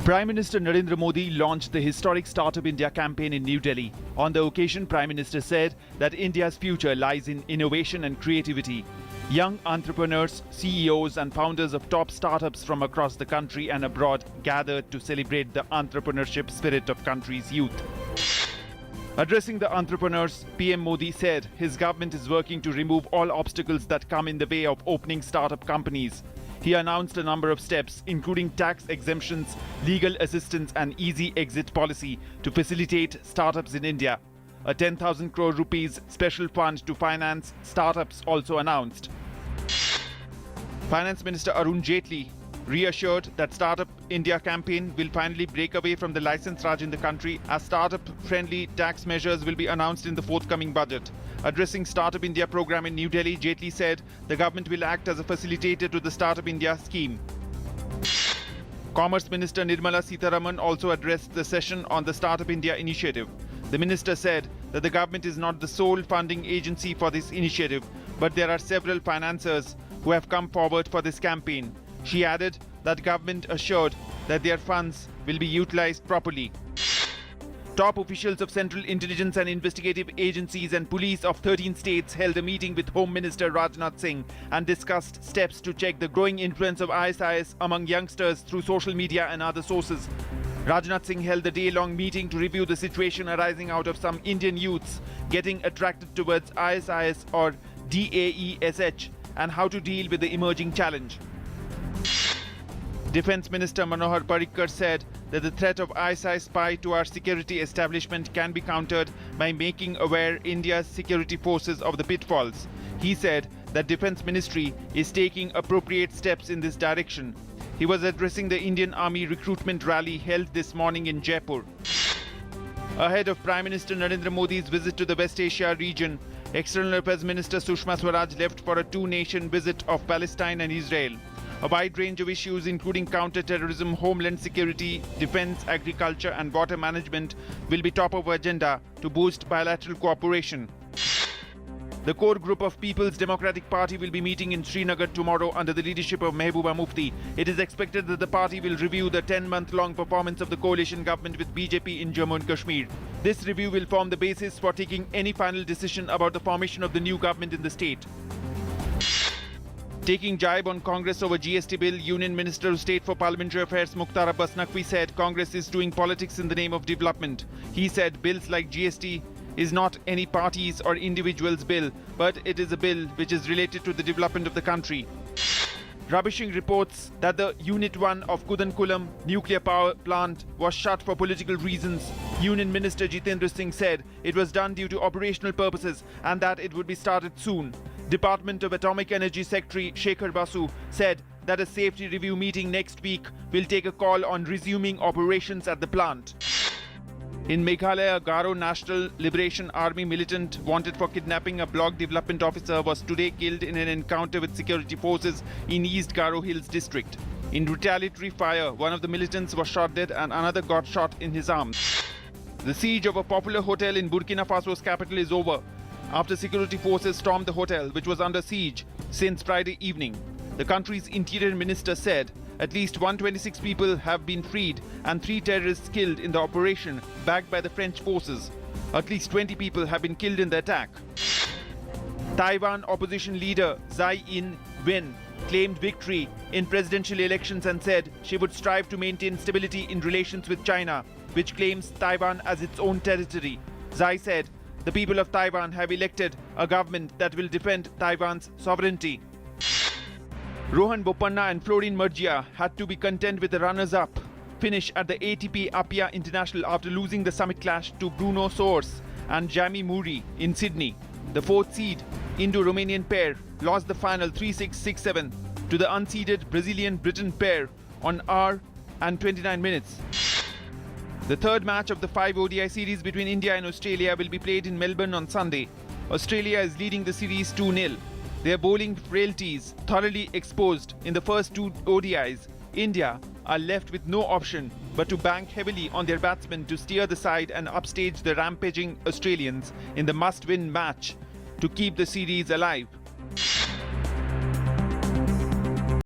Prime Minister Narendra Modi launched the historic Startup India campaign in New Delhi. On the occasion, Prime Minister said that India's future lies in innovation and creativity. Young entrepreneurs, CEOs and founders of top startups from across the country and abroad gathered to celebrate the entrepreneurship spirit of country's youth. Addressing the entrepreneurs, PM Modi said his government is working to remove all obstacles that come in the way of opening startup companies. He announced a number of steps, including tax exemptions, legal assistance and easy exit policy to facilitate startups in India. A 10,000 crore rupees special fund to finance startups also announced. Finance Minister Arun Jaitley reassured that Startup India campaign will finally break away from the license raj in the country as startup-friendly tax measures will be announced in the forthcoming budget. Addressing Startup India program in New Delhi, Jaitley said the government will act as a facilitator to the Startup India scheme. Commerce Minister Nirmala Sitharaman also addressed the session on the Startup India initiative. The minister said that the government is not the sole funding agency for this initiative, but there are several financiers who have come forward for this campaign. She added that government assured that their funds will be utilized properly. Top officials of Central Intelligence and Investigative Agencies and police of 13 states held a meeting with Home Minister Rajnath Singh and discussed steps to check the growing influence of ISIS among youngsters through social media and other sources. Rajnath Singh held the day-long meeting to review the situation arising out of some Indian youths getting attracted towards ISIS or DAESH and how to deal with the emerging challenge. Defence Minister Manohar Parrikar said that the threat of ISIS spy to our security establishment can be countered by making aware India's security forces of the pitfalls. He said that Defence Ministry is taking appropriate steps in this direction. He was addressing the Indian Army recruitment rally held this morning in Jaipur. Ahead of Prime Minister Narendra Modi's visit to the West Asia region, External Affairs Minister Sushma Swaraj left for a two-nation visit of Palestine and Israel. A wide range of issues including counter-terrorism, homeland security, defense, agriculture and water management will be top of agenda to boost bilateral cooperation. The core group of People's Democratic Party will be meeting in Srinagar tomorrow under the leadership of Mehbooba Mufti. It is expected that the party will review the 10-month-long performance of the coalition government with BJP in Jammu and Kashmir. This review will form the basis for taking any final decision about the formation of the new government in the state. Taking jibe on Congress over GST bill, Union Minister of State for Parliamentary Affairs Mukhtar Abbas Naqvi said Congress is doing politics in the name of development. He said bills like GST is not any party's or individual's bill, but it is a bill which is related to the development of the country. Rubbishing reports that the Unit 1 of Kudankulam nuclear power plant was shut for political reasons, Union Minister Jitendra Singh said it was done due to operational purposes and that it would be started soon. Department of Atomic Energy Secretary Shekhar Basu said that a safety review meeting next week will take a call on resuming operations at the plant. In Meghalaya, Garo National Liberation Army militant wanted for kidnapping a block development officer was today killed in an encounter with security forces in East Garo Hills district. In retaliatory fire, one of the militants was shot dead and another got shot in his arm. The siege of a popular hotel in Burkina Faso's capital is over after security forces stormed the hotel, which was under siege since Friday evening. The country's interior minister said at least 126 people have been freed and 3 terrorists killed in the operation backed by the French forces. At least 20 people have been killed in the attack. Taiwan opposition leader Tsai Ing-wen claimed victory in presidential elections and said she would strive to maintain stability in relations with China, which claims Taiwan as its own territory. Tsai said the people of Taiwan have elected a government that will defend Taiwan's sovereignty. Rohan Bopanna and Florin Margia had to be content with the runners-up finish at the ATP Appia International after losing the summit clash to Bruno Soares and Jamie Murray in Sydney. The 4th seed Indo-Romanian pair lost the final 3-6, 6-7 to the unseeded Brazilian-Britain pair on hour and 29 minutes. The third match of the 5 ODI series between India and Australia will be played in Melbourne on Sunday. Australia is leading the series 2-0. Their bowling frailties thoroughly exposed in the first 2 ODIs, India are left with no option but to bank heavily on their batsmen to steer the side and upstage the rampaging Australians in the must-win match to keep the series alive.